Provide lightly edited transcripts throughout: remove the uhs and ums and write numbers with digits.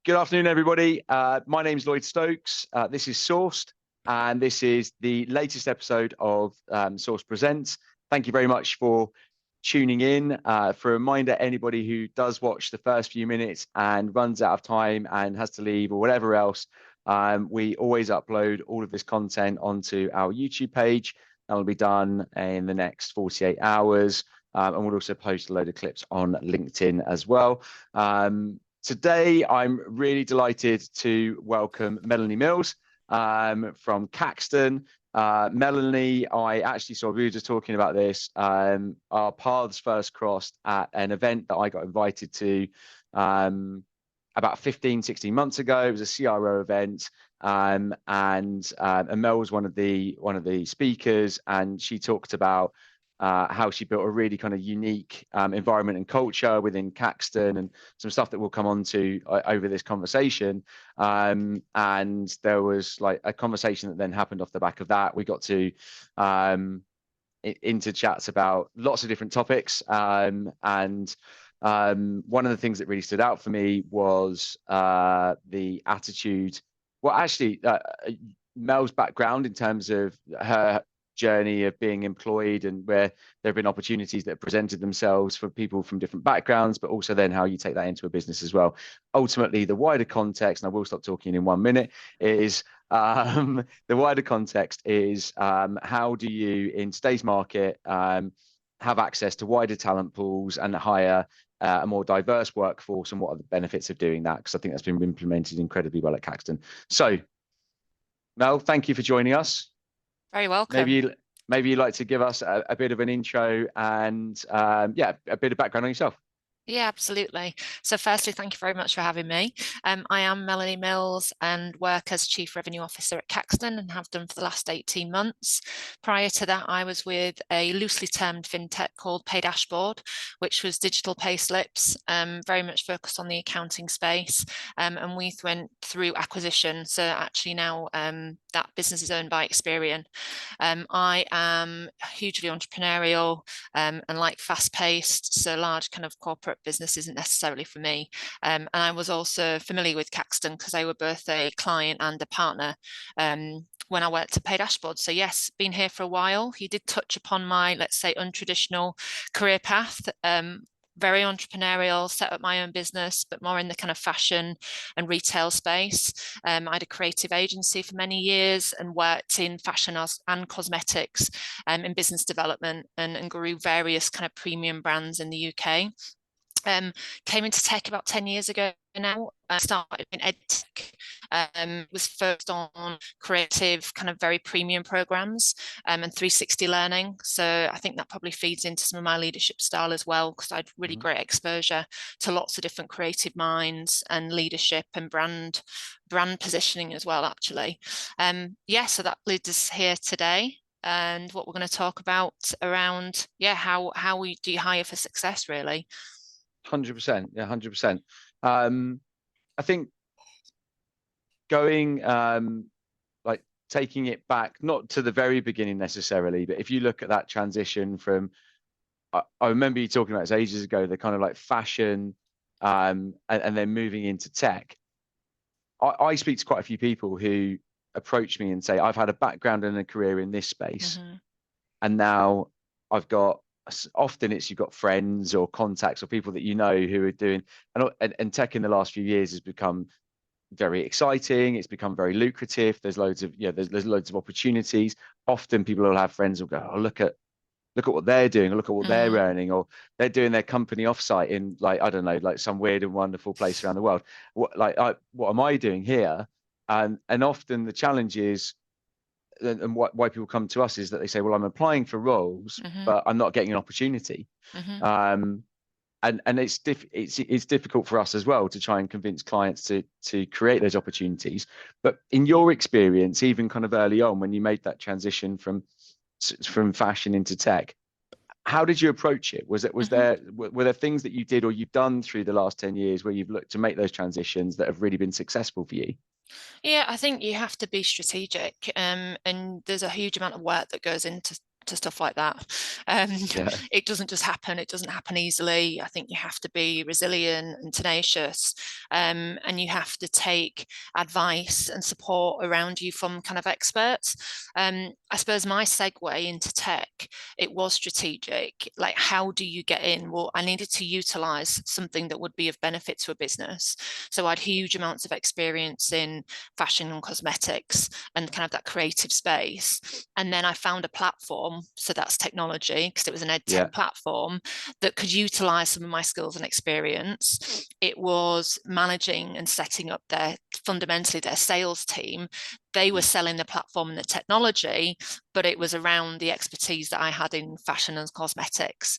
Good afternoon, everybody. My name's Lloyd Stokes. This is Sourced, and this is the latest episode of Source Presents. Thank you very much for tuning in. For a reminder, anybody who does watch the first few minutes and runs out of time and has to leave or whatever else, we always upload all of this content onto our YouTube page. That will be done in the next 48 hours. And we'll also post a load of clips on LinkedIn as well. Today, I'm really delighted to welcome Melanie Mills from Caxton. Melanie, I actually saw, we were just talking about this, our paths first crossed at an event that I got invited to about 15, 16 months ago. It was a CRO event, and Mel was one of the speakers, and she talked about how she built a really kind of unique environment and culture within Caxton, and some stuff that we'll come on to over this conversation. And there was like a conversation that then happened off the back of that. We got to into chats about lots of different topics. And one of the things that really stood out for me was the attitude. Well, actually, Mel's background in terms of her journey of being employed, and where there have been opportunities that have presented themselves for people from different backgrounds, but also then how you take that into a business as well. Ultimately, the wider context, and I will stop talking in 1 minute, is the wider context is how do you, in today's market, have access to wider talent pools and hire a more diverse workforce, and what are the benefits of doing that? Because I think that's been implemented incredibly well at Caxton. So, Mel, thank you for joining us. Very welcome. Maybe you'd like to give us a bit of an intro and a bit of background on yourself. Yeah, absolutely. So firstly, thank you very much for having me. I am Melanie Mills and work as Chief Revenue Officer at Caxton, and have done for the last 18 months. Prior to that, I was with a loosely termed FinTech called Pay Dashboard, which was digital pay slips, very much focused on the accounting space. And we went through acquisition. So actually now that business is owned by Experian. I am hugely entrepreneurial and like fast-paced, so large kind of corporate business isn't necessarily for me. And I was also familiar with Caxton because they were both a client and a partner when I worked at Pay Dashboard. So yes, been here for a while. You did touch upon my, let's say, untraditional career path. Very entrepreneurial, set up my own business, but more in the kind of fashion and retail space. I had a creative agency for many years and worked in fashion and cosmetics in business development, and grew various kind of premium brands in the UK. Came into tech about 10 years ago now. I started in edtech, was focused on creative, kind of very premium programs, and 360 learning. So I think that probably feeds into some of my leadership style as well, because I had really great exposure to lots of different creative minds and leadership and brand positioning as well, actually. So that leads us here today, and what we're going to talk about around, how we do hire for success, really. 100%. Yeah, 100%. I think going like taking it back, not to the very beginning necessarily, but if you look at that transition from, I remember you talking about this ages ago, the kind of like fashion and then moving into tech. I speak to quite a few people who approach me and say, I've had a background and a career in this space, and now I've got, often it's you've got friends or contacts or people that you know who are doing, and tech in the last few years has become very exciting. It's become very lucrative. There's loads of there's loads of opportunities. Often people will have friends who'll go, oh, look at what they're doing, or look at what they're earning, or they're doing their company offsite in, like, I don't know, like some weird and wonderful place around the world. What am I doing here? And often the challenge is, and why people come to us, is that they say, well, I'm applying for roles, but I'm not getting an opportunity. And it's difficult for us as well to try and convince clients to create those opportunities. But in your experience, even kind of early on, when you made that transition from fashion into tech, how did you approach it? Were there things that you did or you've done through the last 10 years where you've looked to make those transitions that have really been successful for you? Yeah, I think you have to be strategic, and there's a huge amount of work that goes into to stuff like that. Yeah. It doesn't just happen. It doesn't happen easily. I think you have to be resilient and tenacious, and you have to take advice and support around you from kind of experts. I suppose my segue into tech, it was strategic. Like, how do you get in? Well, I needed to utilize something that would be of benefit to a business. So I had huge amounts of experience in fashion and cosmetics and kind of that creative space. And then I found a platform, so that's technology, because it was an ed tech platform that could utilize some of my skills and experience. It was managing and setting up fundamentally their sales team. They were selling the platform and the technology, but it was around the expertise that I had in fashion and cosmetics.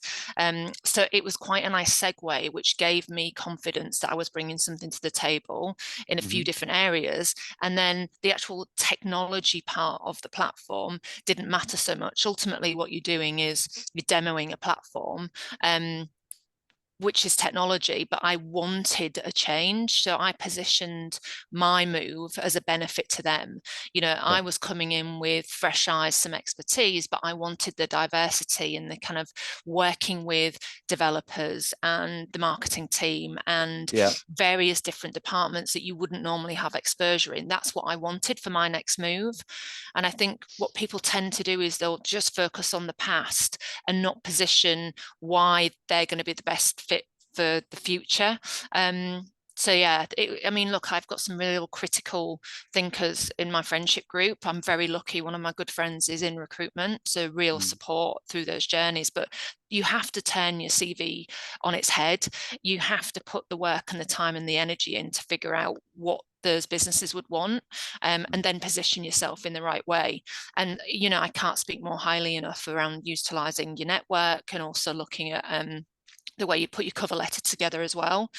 So it was quite a nice segue, which gave me confidence that I was bringing something to the table in a few different areas. And then the actual technology part of the platform didn't matter so much. Ultimately, what you're doing is you're demoing a platform. Which is technology, but I wanted a change. So I positioned my move as a benefit to them. I was coming in with fresh eyes, some expertise, but I wanted the diversity and the kind of working with developers and the marketing team and various different departments that you wouldn't normally have exposure in. That's what I wanted for my next move. And I think what people tend to do is they'll just focus on the past and not position why they're going to be the best fit for the future. So yeah, I mean, look, I've got some real critical thinkers in my friendship group. I'm very lucky. One of my good friends is in recruitment, so real support through those journeys. But you have to turn your CV on its head. You have to put the work and the time and the energy in to figure out what those businesses would want, and then position yourself in the right way. And I can't speak more highly enough around utilizing your network and also looking at the way you put your cover letter together as well.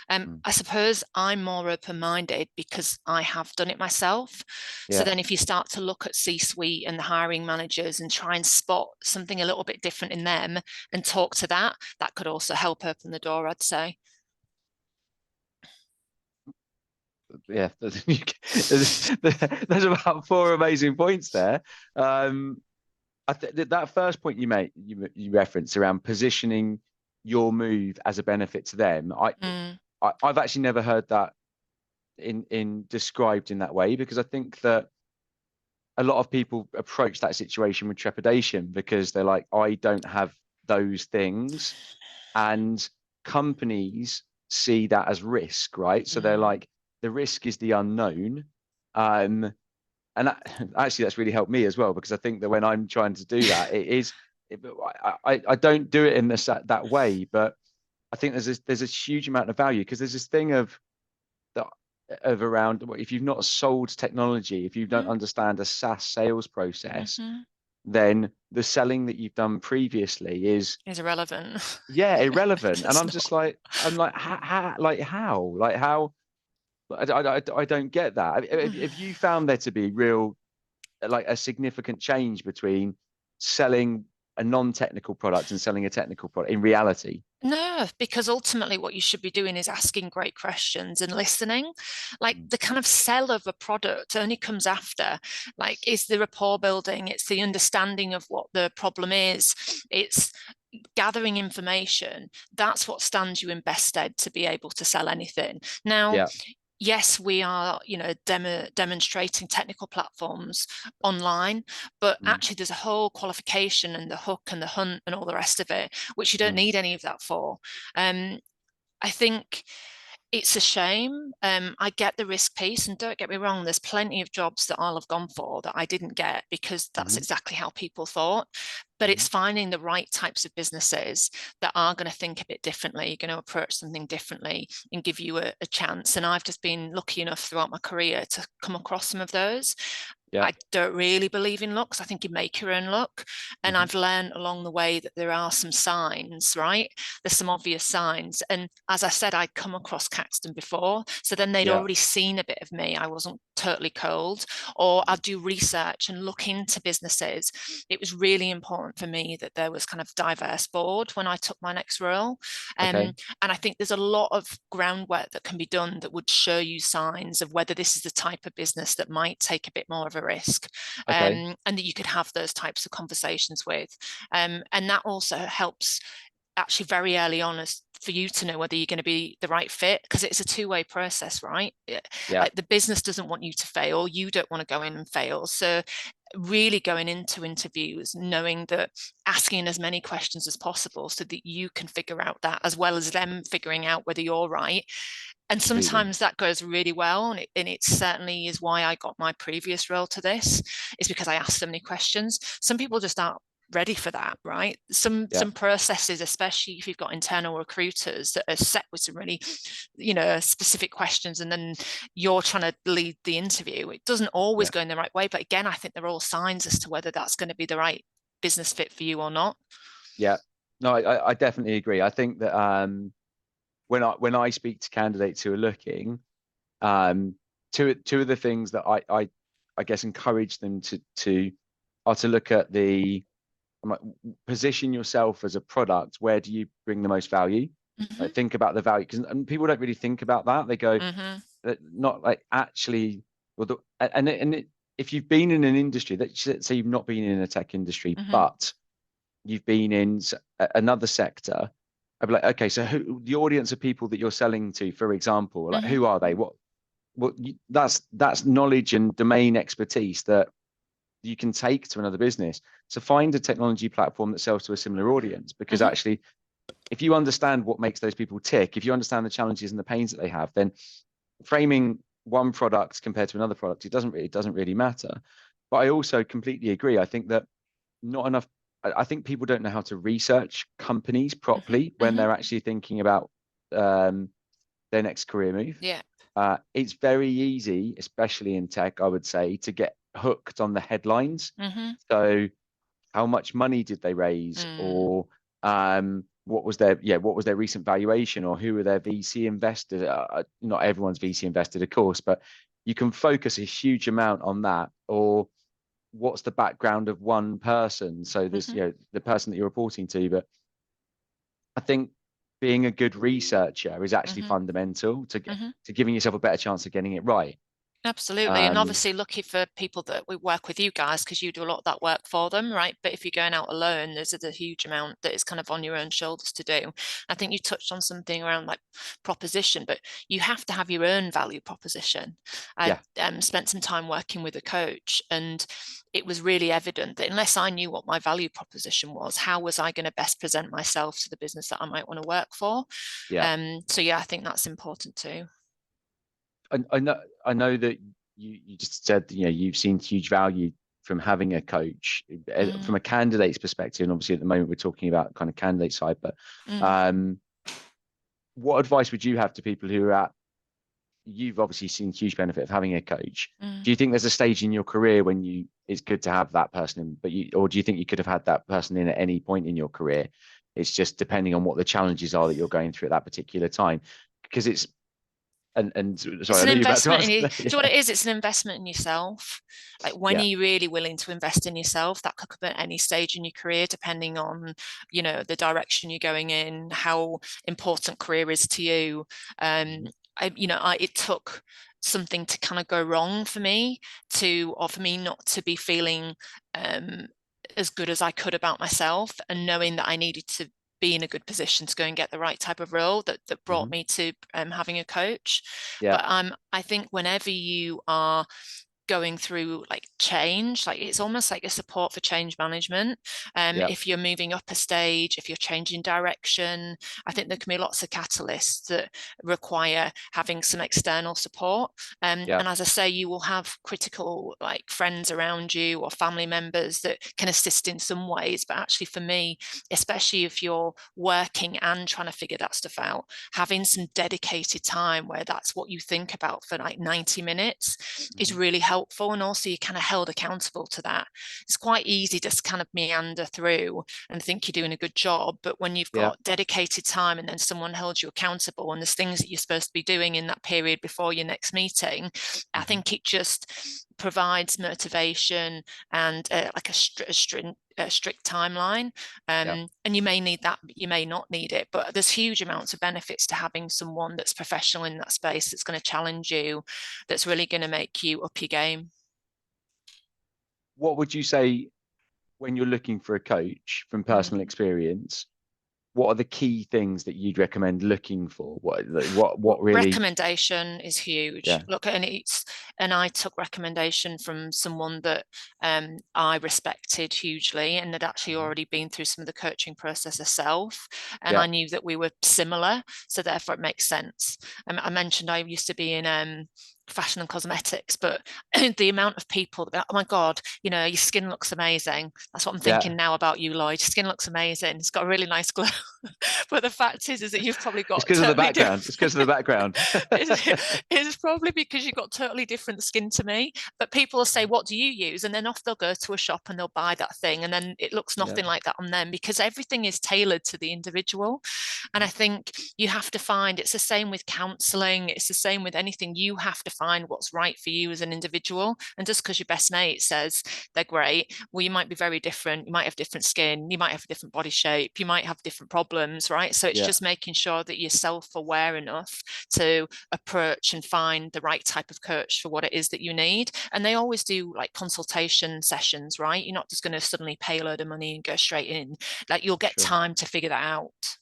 I suppose I'm more open-minded because I have done it myself. So then if you start to look at C-suite and the hiring managers and try and spot something a little bit different in them and talk to that could also help open the door, I'd say. Yeah, there's about four amazing points there. I think that first point you referenced around positioning your move as a benefit to them. I've actually never heard that in described in that way, because I think that a lot of people approach that situation with trepidation because they're like, I don't have those things, and companies see that as risk, right? So they're like, the risk is the unknown. And actually, that's really helped me as well, because I think that when I'm trying to do that, I don't do it in that way, but I think there's a huge amount of value, because there's this thing of around, if you've not sold technology, if you don't understand a SaaS sales process, then the selling that you've done previously is irrelevant. Irrelevant. And I'm like, how? I don't get that. If you found there to be real, like, a significant change between selling a non-technical product and selling a technical product in reality? No, because ultimately what you should be doing is asking great questions and listening. Like, the kind of sell of a product only comes after. Like, it's the rapport building, it's the understanding of what the problem is, it's gathering information. That's what stands you in best stead to be able to sell anything. Now, yes, we are, demonstrating technical platforms online, but actually there's a whole qualification and the hook and the hunt and all the rest of it, which you don't need any of that for. I think it's a shame. I get the risk piece, and don't get me wrong, there's plenty of jobs that I'll have gone for that I didn't get because that's exactly how people thought. But it's finding the right types of businesses that are going to think a bit differently, going to approach something differently and give you a chance. And I've just been lucky enough throughout my career to come across some of those. I don't really believe in luck, because I think you make your own luck. And I've learned along the way that there are some signs, right? There's some obvious signs. And as I said, I'd come across Caxton before. So then they'd already seen a bit of me. I wasn't totally cold. Or I'd do research and look into businesses. It was really important for me that there was kind of diverse board when I took my next role. And I think there's a lot of groundwork that can be done that would show you signs of whether this is the type of business that might take a bit more of a risk, Okay. and that you could have those types of conversations with. And that also helps actually very early on as for you to know whether you're going to be the right fit, because it's a two-way process, right? Yeah. Like the business doesn't want you to fail, you don't want to go in and fail. So really going into interviews knowing that, asking as many questions as possible so that you can figure out that, as well as them figuring out whether you're right. And Absolutely. sometimes that goes really well, and it certainly is why I got my previous role to this, is because I asked so many questions. Some people just aren't ready for that, right? Some processes, especially if you've got internal recruiters that are set with some really, specific questions, and then you're trying to lead the interview, it doesn't always go in the right way. But again, I think they're all signs as to whether that's going to be the right business fit for you or not. Yeah. No, I definitely agree. I think that when I speak to candidates who are looking, two of the things that I guess encourage them to are to look at position yourself as a product. Where do you bring the most value? Like, think about the value, because people don't really think about that. They go, not like actually, well, if you've been in an industry, let's say you've not been in a tech industry, but you've been in another sector, I'd be like, okay, so the audience of people that you're selling to, for example, like who are they? That's knowledge and domain expertise that you can take to another business. So find a technology platform that sells to a similar audience, because actually, if you understand what makes those people tick, if you understand the challenges and the pains that they have, then framing one product compared to another product, it doesn't really matter. But I also completely agree. I think that not enough. I think people don't know how to research companies properly when they're actually thinking about their next career move. Yeah. It's very easy, especially in tech, I would say, to get hooked on the headlines. So how much money did they raise, or what was their recent valuation, or who are their VC investors? Not everyone's VC invested, of course, but you can focus a huge amount on that. Or what's the background of one person? So there's the person that you're reporting to. But I think being a good researcher is actually fundamental to giving yourself a better chance of getting it right. Absolutely. And obviously lucky for people that we work with you guys, because you do a lot of that work for them, right? But if you're going out alone, there's a huge amount that is kind of on your own shoulders to do. I think you touched on something around like proposition, but you have to have your own value proposition. I spent some time working with a coach, and it was really evident that unless I knew what my value proposition was, how was I going to best present myself to the business that I might want to work for? So I think that's important too. I know that you just said, you've seen huge value from having a coach from a candidate's perspective, and obviously at the moment we're talking about kind of candidate side. But what advice would you have to people who are you've obviously seen huge benefit of having a coach? Do you think there's a stage in your career when it's good to have that person, or do you think you could have had that person in at any point in your career? It's just depending on what the challenges are that you're going through at that particular time, because it's sorry, it's an investment in you. Yeah. Do you know what it is? It's an investment in yourself. Like, when are you really willing to invest in yourself? That could come at any stage in your career, depending on, the direction you're going in, how important career is to you. It took something to kind of go wrong for me for me not to be feeling as good as I could about myself, and knowing that I needed to be in a good position to go and get the right type of role that brought me to having a coach. But I think whenever you are going through like change, like it's almost like a support for change management. If you're moving up a stage, if you're changing direction, I think there can be lots of catalysts that require having some external support. And as I say, you will have critical like friends around you or family members that can assist in some ways. But actually for me, especially if you're working and trying to figure that stuff out, having some dedicated time where that's what you think about for like 90 minutes is really helpful. And also you're kind of held accountable to that. It's quite easy to kind of meander through and think you're doing a good job, but when you've got dedicated time and then someone holds you accountable, and there's things that you're supposed to be doing in that period before your next meeting, I think it just provides motivation and like a strict timeline. And you may need that, you may not need it, but there's huge amounts of benefits to having someone that's professional in that space, that's going to challenge you, that's really going to make you up your game. what would you say when you're looking for a coach from personal experience? What are the key things that you'd recommend looking for? What really? Recommendation is huge. Yeah. Look, and I took recommendation from someone that I respected hugely and had actually already been through some of the coaching process herself, and Yeah. I knew that we were similar, so therefore it makes sense. I mentioned I used to be in fashion and cosmetics, but the amount of people that, oh my God, your skin looks amazing. That's what I'm thinking now about you, Lloyd. Your skin looks amazing. It's got a really nice glow. But the fact is that you've probably It's got because of the totally background. different. It's because of the background. It's probably because you've got totally different skin to me. But people will say, what do you use? And then off they'll go to a shop and they'll buy that thing. And then it looks Yeah. nothing like that on them, because everything is tailored to the individual. And I think you have to find, it's the same with counseling. It's the same with anything. You have to find what's right for you as an individual. And just because your best mate says they're great, well, you might be very different. You might have different skin. You might have a different body shape. You might have different problems, right? So it's Yeah. just making sure that you're self-aware enough to approach and find the right type of coach for what it is that you need. And they always do like consultation sessions, right? You're not just going to suddenly pay a load of money and go straight in. Like, you'll get Sure. time to figure that out.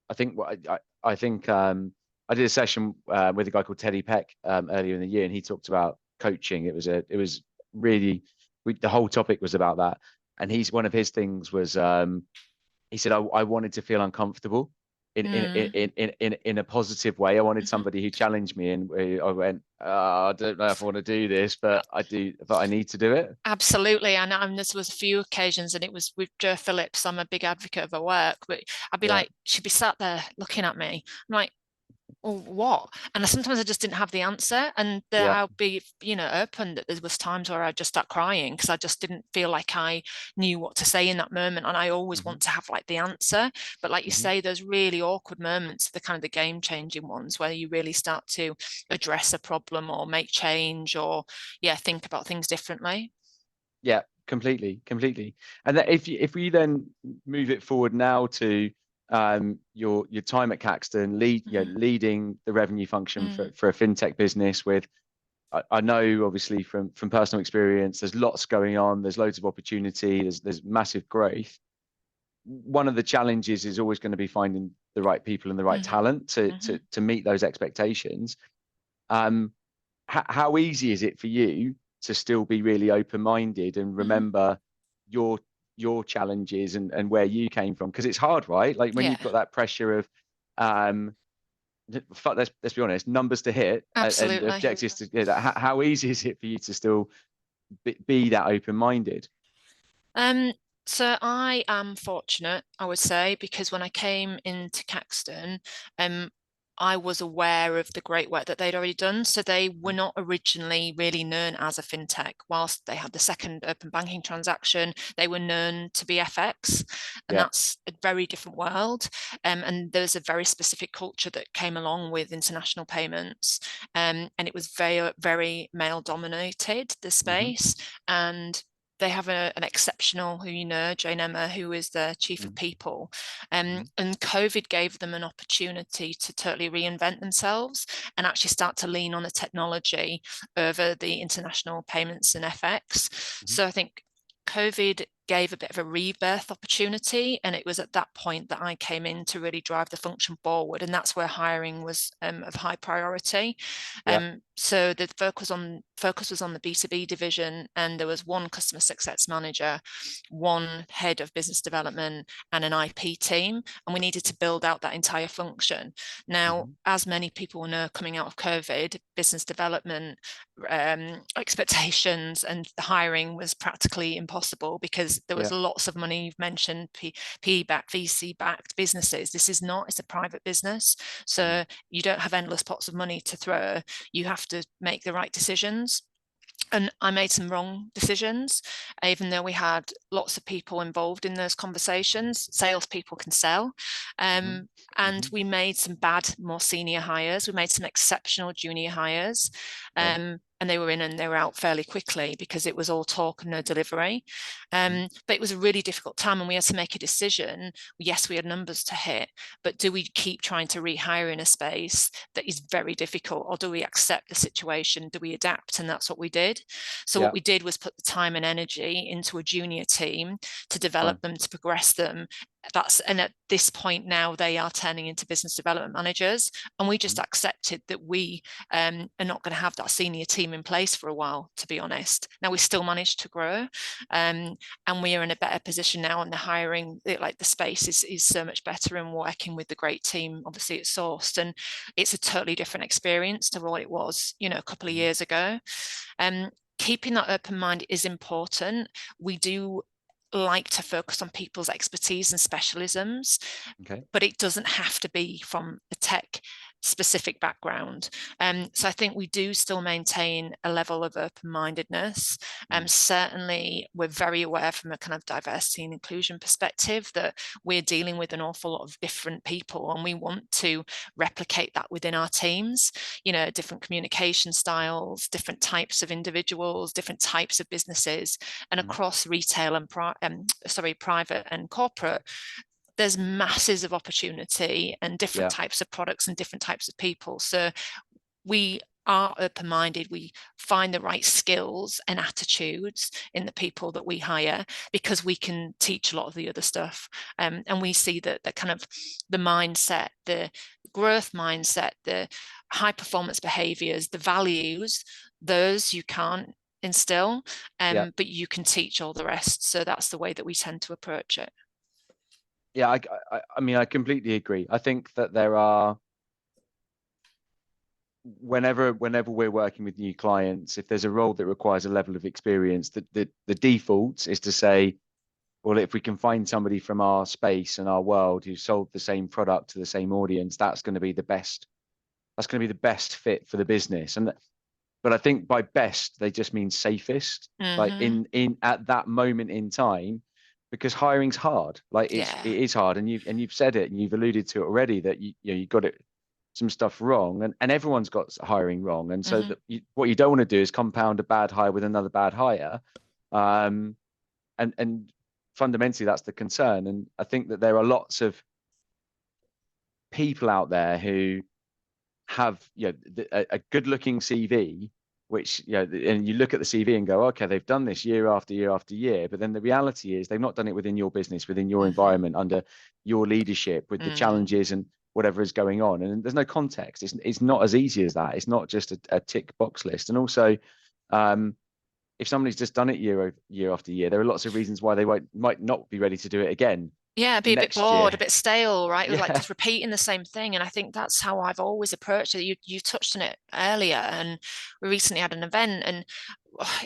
I think I think I did a session with a guy called Teddy Peck earlier in the year, and he talked about coaching. It was really the whole topic was about that, and one of his things was he said I wanted to feel uncomfortable in a positive way. I wanted somebody who challenged me, and I went, I don't know if I want to do this, but I do, but I need to do it. Absolutely. And this was a few occasions, and it was with Joe Phillips. I'm a big advocate of her work, but I'd be Yeah. like, she'd be sat there looking at me. I'm like, well, what? And sometimes I just didn't have the answer. And Yeah. I'll be, open that there was times where I just start crying because I just didn't feel like I knew what to say in that moment. And I always want to have like the answer. But like you say, those really awkward moments, the kind of the game-changing ones where you really start to address a problem or make change or, think about things differently. Yeah, completely. And that if we then move it forward now to your time at Caxton, leading the revenue function for a fintech business with, I know obviously from personal experience, there's lots going on, there's loads of opportunity, there's massive growth. One of the challenges is always going to be finding the right people and the right talent to meet those expectations. How easy is it for you to still be really open-minded and remember your challenges and where you came from? Because it's hard, right? Like when Yeah, you've got that pressure of let's be honest, numbers to hit and absolutely. objectives to hit. How easy is it for you to still be that open-minded? Um, so I am fortunate, I would say, because when I came into Caxton, I was aware of the great work that they'd already done. So they were not originally really known as a fintech. Whilst they had the second open banking transaction, they were known to be FX, and Yeah. that's a very different world. And there's a very specific culture that came along with international payments, and it was very, very male dominated, the space. And they have an exceptional, Jane Emma, who is the chief of people. And COVID gave them an opportunity to totally reinvent themselves and actually start to lean on the technology over the international payments and FX. So I think COVID gave a bit of a rebirth opportunity, and it was at that point that I came in to really drive the function forward, and that's where hiring was of high priority. So the focus was on the B2B division, and there was one customer success manager, one head of business development, and an IP team, and we needed to build out that entire function. Now, as many people know, coming out of COVID, business development expectations and the hiring was practically impossible because there was lots of money. You've mentioned PE-backed, VC-backed businesses. This is not, it's a private business. So you don't have endless pots of money to throw. You have to make the right decisions. And I made some wrong decisions, even though we had lots of people involved in those conversations. Salespeople can sell. And we made some bad, more senior hires. We made some exceptional junior hires. and they were in and they were out fairly quickly because it was all talk and no delivery. But it was a really difficult time, and we had to make a decision. Yes, we had numbers to hit, but do we keep trying to rehire in a space that is very difficult, or do we accept the situation? Do we adapt? And that's what we did. So what we did was put the time and energy into a junior team to develop them, to progress them. And at this point now they are turning into business development managers, and we just accepted that we are not going to have that senior team in place for a while, to be honest. Now we still managed to grow, and we are in a better position now, and the hiring, like the space is so much better, and working with the great team obviously at Sourced, and it's a totally different experience to what it was, you know, a couple of years ago. Keeping that open mind is important. We do like to focus on people's expertise and specialisms, but it doesn't have to be from a tech specific background. So I think we do still maintain a level of open-mindedness. Certainly we're very aware from a kind of diversity and inclusion perspective that we're dealing with an awful lot of different people, and we want to replicate that within our teams, you know, different communication styles, different types of individuals, different types of businesses, and across retail and private and corporate, there's masses of opportunity and different types of products and different types of people. So we are open-minded. We find the right skills and attitudes in the people that we hire, because we can teach a lot of the other stuff. And we see that the kind of the mindset, the growth mindset, the high performance behaviors, the values, those you can't instill, but you can teach all the rest. So that's the way that we tend to approach it. Yeah, I mean, I completely agree. I think that there are, whenever we're working with new clients, if there's a role that requires a level of experience, the default is to say, well, if we can find somebody from our space and our world who sold the same product to the same audience, that's going to be the best. That's going to be the best fit for the business. But I think by best, they just mean safest, like in at that moment in time, because hiring's hard. Like it is hard, and you've said it, and you've alluded to it already, that you got it some stuff wrong, and everyone's got hiring wrong, and so what you don't want to do is compound a bad hire with another bad hire, and fundamentally that's the concern. And I think that there are lots of people out there who have, you know, a good-looking CV, which, you know, and you look at the CV and go, okay, they've done this year after year after year, but then the reality is they've not done it within your business, within your environment, under your leadership, with the challenges and whatever is going on, and there's no context. It's not as easy as that. It's not just a tick box list. And also, if somebody's just done it year after year, there are lots of reasons why they might not be ready to do it again. Yeah, be a bit bored, a bit stale, right? Yeah. Like just repeating the same thing. And I think that's how I've always approached it. You touched on it earlier, and we recently had an event, and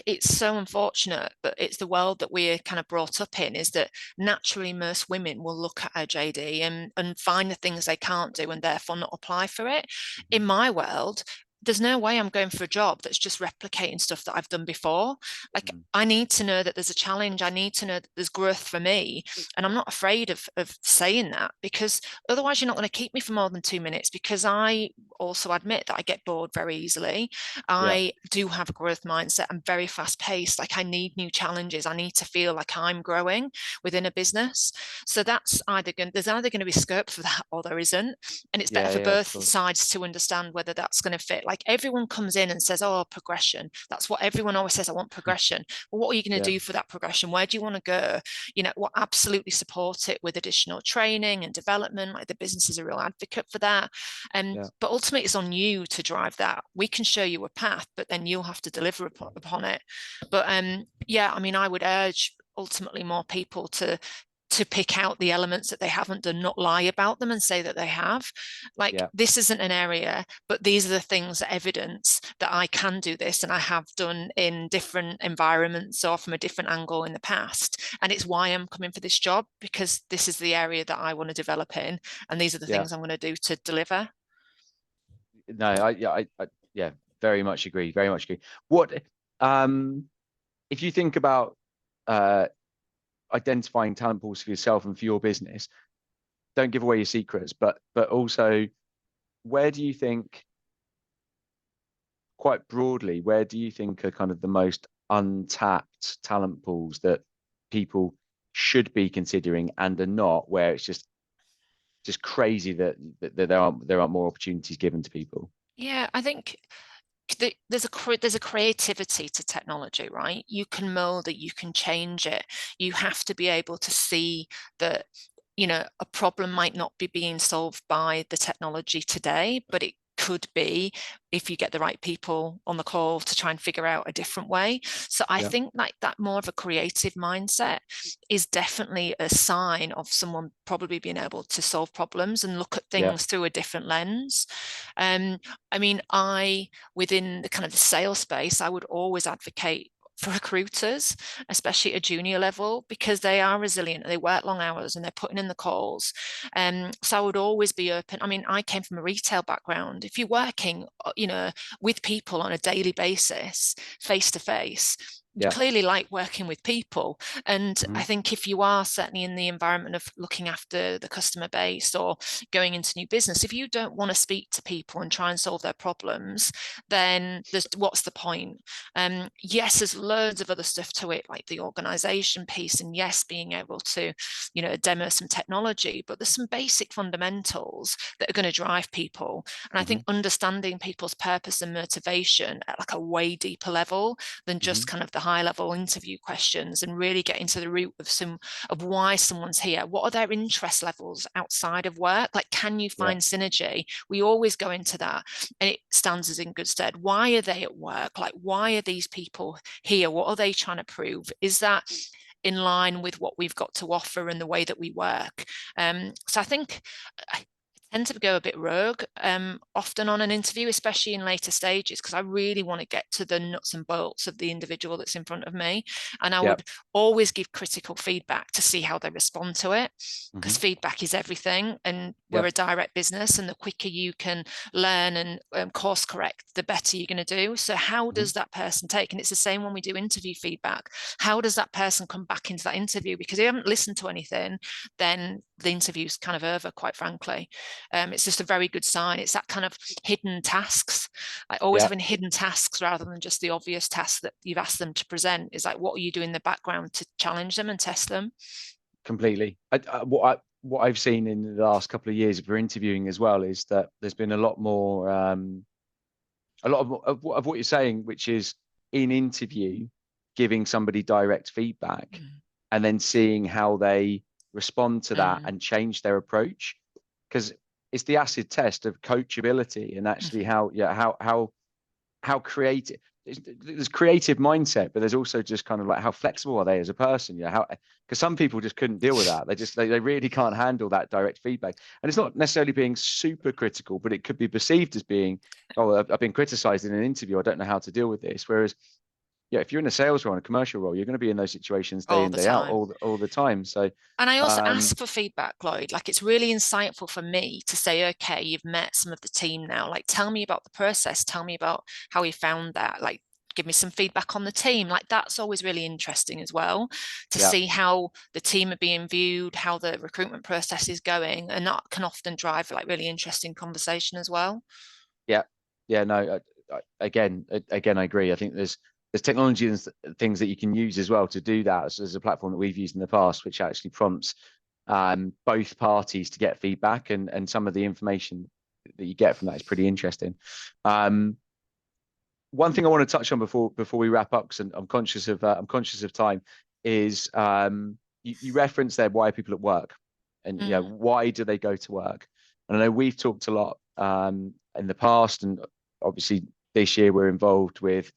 it's so unfortunate, but it's the world that we're kind of brought up in, is that naturally most women will look at a JD and find the things they can't do and therefore not apply for it. In my world, there's no way I'm going for a job that's just replicating stuff that I've done before. Like I need to know that there's a challenge. I need to know that there's growth for me. And I'm not afraid of saying that, because otherwise you're not going to keep me for more than 2 minutes, because I also admit that I get bored very easily. I do have a growth mindset. I'm very fast paced. Like I need new challenges. I need to feel like I'm growing within a business. So there's either going to be scope for that or there isn't. And it's better for both sides to understand whether that's going to fit. Like everyone comes in and says, oh, progression. That's what everyone always says. I want progression. Well, what are you going to do for that progression? Where do you want to go? You know, we'll absolutely support it with additional training and development. Like the business is a real advocate for that. But ultimately it's on you to drive that. We can show you a path, but then you'll have to deliver upon it. But yeah, I mean, I would urge ultimately more people to pick out the elements that they haven't done, not lie about them and say that they have. Like this isn't an area, but these are the things that evidence that I can do this and I have done in different environments or from a different angle in the past. And it's why I'm coming for this job, because this is the area that I want to develop in, and these are the things I'm going to do to deliver. No, I very much agree. Very much agree. What if you think about identifying talent pools for yourself and for your business? Don't give away your secrets, but also, where do you think quite broadly, where do you think are kind of the most untapped talent pools that people should be considering and are not, where it's just crazy that there aren't more opportunities given to people? Yeah, I think there's a creativity to technology, right? You can mold it, you can change it. You have to be able to see that, a problem might not be being solved by the technology today, but it could be if you get the right people on the call to try and figure out a different way. So I think like that more of a creative mindset is definitely a sign of someone probably being able to solve problems and look at things through a different lens. I mean, within the kind of the sales space, I would always advocate for recruiters, especially at a junior level, because they are resilient, they work long hours and they're putting in the calls. So I would always be open. I mean, I came from a retail background. If you're working, with people on a daily basis, face to face, you clearly like working with people. And I think if you are certainly in the environment of looking after the customer base or going into new business, if you don't want to speak to people and try and solve their problems, then what's the point? Yes, there's loads of other stuff to it, like the organization piece, and yes, being able to, demo some technology, but there's some basic fundamentals that are going to drive people. And I think understanding people's purpose and motivation at like a way deeper level than just kind of the high level interview questions, and really getting to the root of why someone's here. What are their interest levels outside of work? Like, can you find synergy? We always go into that, and it stands us in good stead. Why are they at work? Like, why are these people here? What are they trying to prove? Is that in line with what we've got to offer and the way that we work? So I think I tend to go a bit rogue often on an interview, especially in later stages, because I really want to get to the nuts and bolts of the individual that's in front of me. And I would always give critical feedback to see how they respond to it, because feedback is everything. And we're a direct business, and the quicker you can learn and course correct, the better you're going to do. So how does that person take? And it's the same when we do interview feedback. How does that person come back into that interview? Because they haven't listened to anything, then the interview's kind of over, quite frankly. It's just a very good sign. It's that kind of hidden tasks. Like always having hidden tasks rather than just the obvious tasks that you've asked them to present. Is like, what are you doing in the background to challenge them and test them? Completely. What I've seen in the last couple of years for interviewing as well is that there's been a lot more, of what you're saying, which is in interview, giving somebody direct feedback and then seeing how they respond to that and change their approach. Because it's the acid test of coachability and actually how creative. There's creative mindset, but there's also just kind of like how flexible are they as a person? Because some people just couldn't deal with that. They really can't handle that direct feedback. And it's not necessarily being super critical, but it could be perceived as being, oh, I've been criticized in an interview, I don't know how to deal with this. Whereas if you're in a sales role, in a commercial role, you're going to be in those situations day in, day out, all the time. So, and I also ask for feedback, Lloyd. Like, it's really insightful for me to say, okay, you've met some of the team now. Like, tell me about the process. Tell me about how you found that. Like, give me some feedback on the team. Like, that's always really interesting as well, to see how the team are being viewed, how the recruitment process is going. And that can often drive like really interesting conversation as well. No, again, I agree. I think there's technology and things that you can use as well to do that. As a platform that we've used in the past, which actually prompts both parties to get feedback, and some of the information that you get from that is pretty interesting. One thing I want to touch on before we wrap up, because I'm conscious of time, is you referenced there why people at work, and why do they go to work? And I know we've talked a lot in the past, and obviously this year we're involved with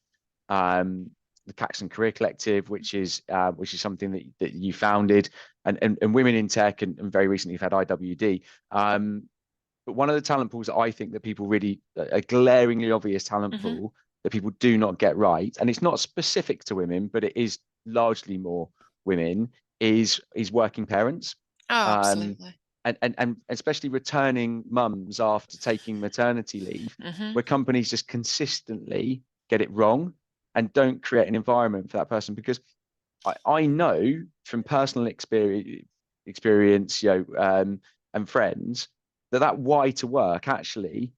the Caxton Career Collective, which is something that you founded, and Women in Tech, and very recently you've had IWD. But one of the talent pools that I think that people really, a glaringly obvious talent pool that people do not get right, and it's not specific to women, but it is largely more women, is working parents. Oh, absolutely. And especially returning mums after taking maternity leave, where companies just consistently get it wrong and don't create an environment for that person. Because I know from personal experience, and friends, that why to work actually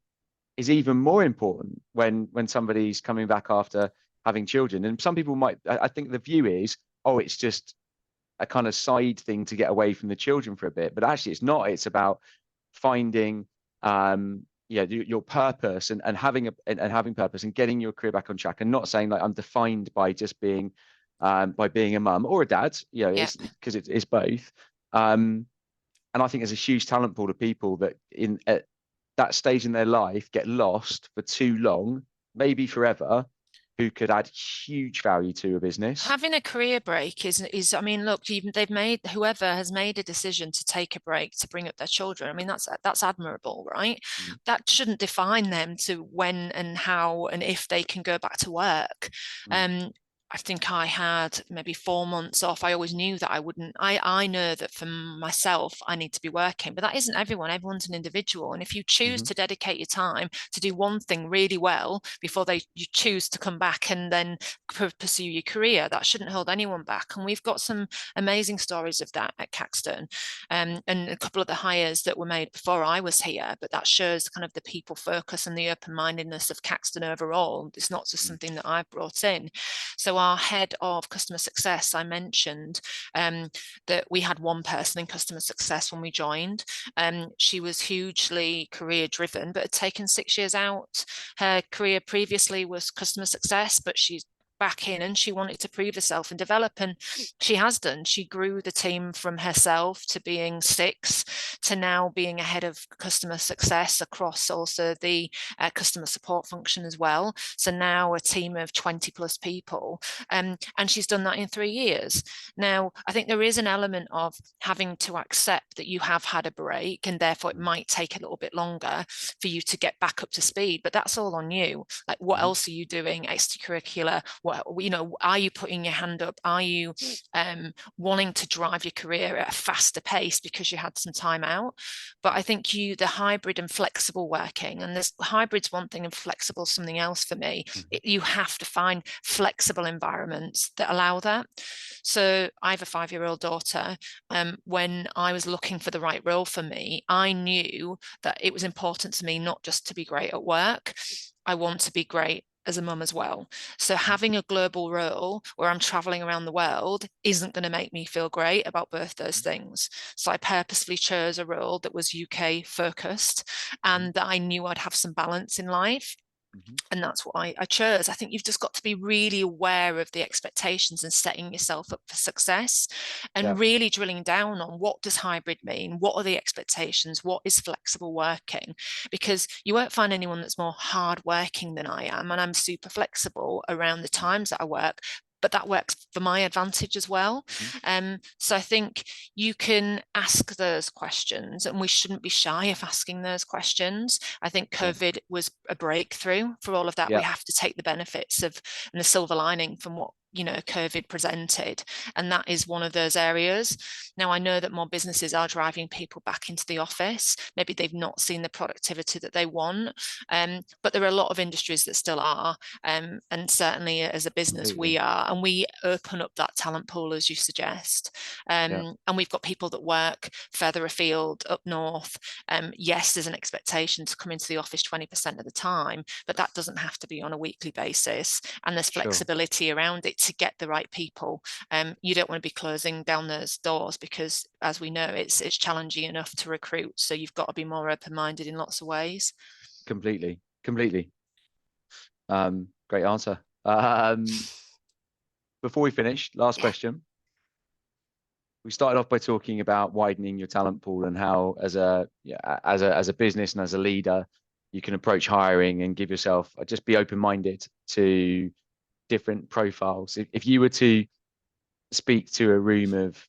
is even more important when somebody's coming back after having children. And some people might, I think the view is, oh, it's just a kind of side thing to get away from the children for a bit, but actually it's not. It's about finding your purpose and having having purpose and getting your career back on track, and not saying like I'm defined by just being by being a mum or a dad, it's because it's both. And I think there's a huge talent pool of people that at that stage in their life get lost for too long, maybe forever, who could add huge value to a business. Having a career break is I mean, look, they've made, whoever has made a decision to take a break to bring up their children. I mean, that's admirable, right? Mm. That shouldn't define them to when and how and if they can go back to work. I think I had maybe 4 months off. I always knew that I wouldn't. I know that for myself, I need to be working, but that isn't everyone. Everyone's an individual. And if you choose to dedicate your time to do one thing really well before you choose to come back and then pursue your career, that shouldn't hold anyone back. And we've got some amazing stories of that at Caxton, and a couple of the hires that were made before I was here. But that shows kind of the people focus and the open-mindedness of Caxton overall. It's not just something that I've brought in. So our head of customer success, I mentioned that we had one person in customer success when we joined. She was hugely career driven, but had taken 6 years out. Her career previously was customer success, but she's back in and she wanted to prove herself and develop, and she has done. She grew the team from herself to being 6 to now being a head of customer success across also the customer support function as well. So now a team of 20 plus people, and she's done that in 3 years. Now, I think there is an element of having to accept that you have had a break and therefore it might take a little bit longer for you to get back up to speed, but that's all on you. Like, what else are you doing extracurricular? Are you putting your hand up? Are you wanting to drive your career at a faster pace because you had some time out? But I think the hybrid and flexible working, and this hybrid's one thing and flexible something else for me. You have to find flexible environments that allow that. So I have a 5-year-old daughter. When I was looking for the right role for me, I knew that it was important to me not just to be great at work. I want to be great as a mum as well. So having a global role where I'm traveling around the world isn't going to make me feel great about both those things. So I purposely chose a role that was UK focused and that I knew I'd have some balance in life. And that's what I chose. I think you've just got to be really aware of the expectations and setting yourself up for success, and really drilling down on what does hybrid mean? What are the expectations? What is flexible working? Because you won't find anyone that's more hardworking than I am, and I'm super flexible around the times that I work, but that works for my advantage as well. So I think you can ask those questions, and we shouldn't be shy of asking those questions. I think COVID was a breakthrough for all of that. We have to take the benefits of and the silver lining from what COVID presented, and that is one of those areas. Now, I know that more businesses are driving people back into the office. Maybe they've not seen the productivity that they want, but there are a lot of industries that still are, and certainly as a business we are, and we open up that talent pool as you suggest, and we've got people that work further afield, up north. Yes, there's an expectation to come into the office 20% of the time, but that doesn't have to be on a weekly basis, and there's flexibility around it to get the right people. You don't want to be closing down those doors because, as we know, it's challenging enough to recruit. So you've got to be more open-minded in lots of ways. Completely. Great answer. Before we finish, last question. We started off by talking about widening your talent pool and how, as a business and as a leader, you can approach hiring and give yourself, just be open-minded to different profiles. If you were to speak to a room of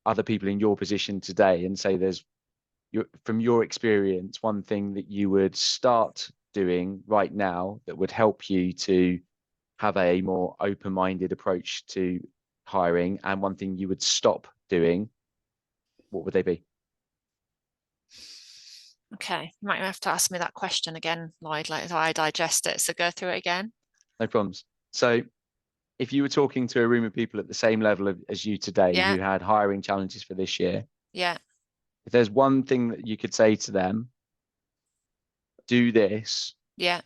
other people in your position today and say from your experience, one thing that you would start doing right now that would help you to have a more open-minded approach to hiring, and one thing you would stop doing, what would they be? Okay, you might have to ask me that question again, Lloyd, like how I digest it. So go through it again. No problems. So if you were talking to a room of people at the same level as you today who had hiring challenges for this year, if there's one thing that you could say to them do this, Yeah.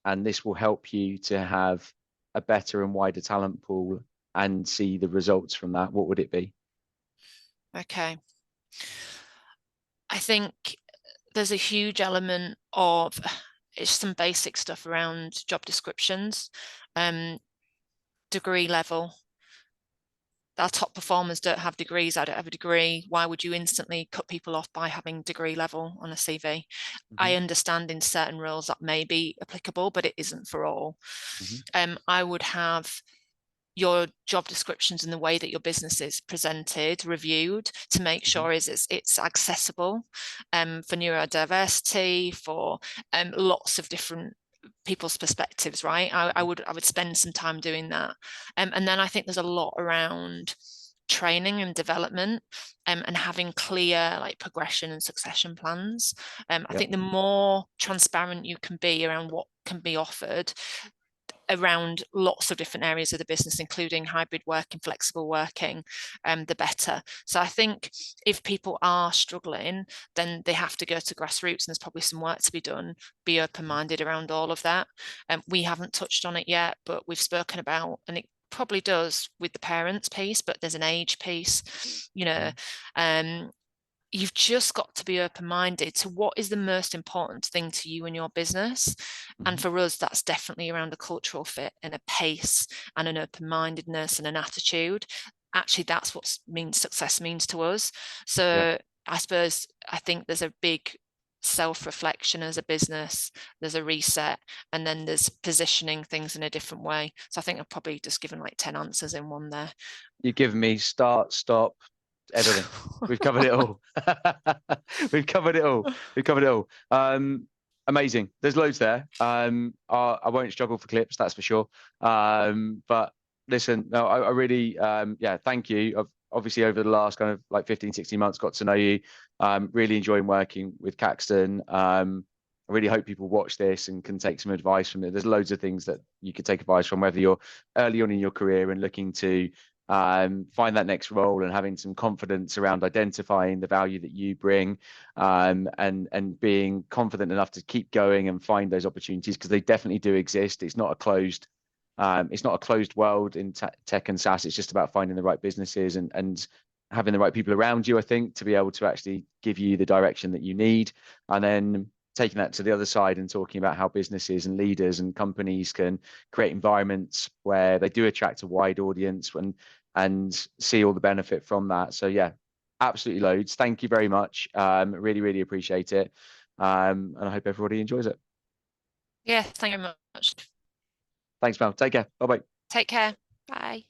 and this will help you to have a better and wider talent pool and see the results from that, what would it be? Okay. I think there's a huge element of it's some basic stuff around job descriptions, degree level. Our top performers don't have degrees. I don't have a degree. Why would you instantly cut people off by having degree level on a CV? I understand in certain roles that may be applicable, but it isn't for all. I would have your job descriptions and the way that your business is presented reviewed to make sure it's accessible for neurodiversity, for lots of different people's perspectives, right? I would spend some time doing that. And then I think there's a lot around training and development and having clear like progression and succession plans. I think the more transparent you can be around what can be offered around lots of different areas of the business, including hybrid working, flexible working, the better. So I think if people are struggling, then they have to go to grassroots, and there's probably some work to be done, be open-minded around all of that. We haven't touched on it yet, but we've spoken about, and it probably does with the parents piece, but there's an age piece, you know, you've just got to be open-minded to what is the most important thing to you and your business. And for us, that's definitely around a cultural fit and a pace and an open-mindedness and an attitude. Actually, that's what success means to us. So I suppose I think there's a big self-reflection as a business, there's a reset, and then there's positioning things in a different way. So I think I've probably just given like 10 answers in one there. You've given me start, stop, everything. We've covered it all. We've covered it all. We've covered it all. Amazing. There's loads there. I won't struggle for clips, that's for sure. But listen, no, I really, thank you. I've obviously over the last kind of like 15, 16 months got to know you. Really enjoying working with Caxton. I really hope people watch this and can take some advice from it. There's loads of things that you could take advice from, whether you're early on in your career and looking to find that next role and having some confidence around identifying the value that you bring, and being confident enough to keep going and find those opportunities, because they definitely do exist. It's not a closed world in tech and SaaS. It's just about finding the right businesses and having the right people around you, I think, to be able to actually give you the direction that you need, and then taking that to the other side and talking about how businesses and leaders and companies can create environments where they do attract a wide audience and see all the benefit from that. So yeah, absolutely loads. Thank you very much. Really, really appreciate it. And I hope everybody enjoys it. Yeah, thank you very much. Thanks, Mel. Take care. Bye-bye. Take care. Bye.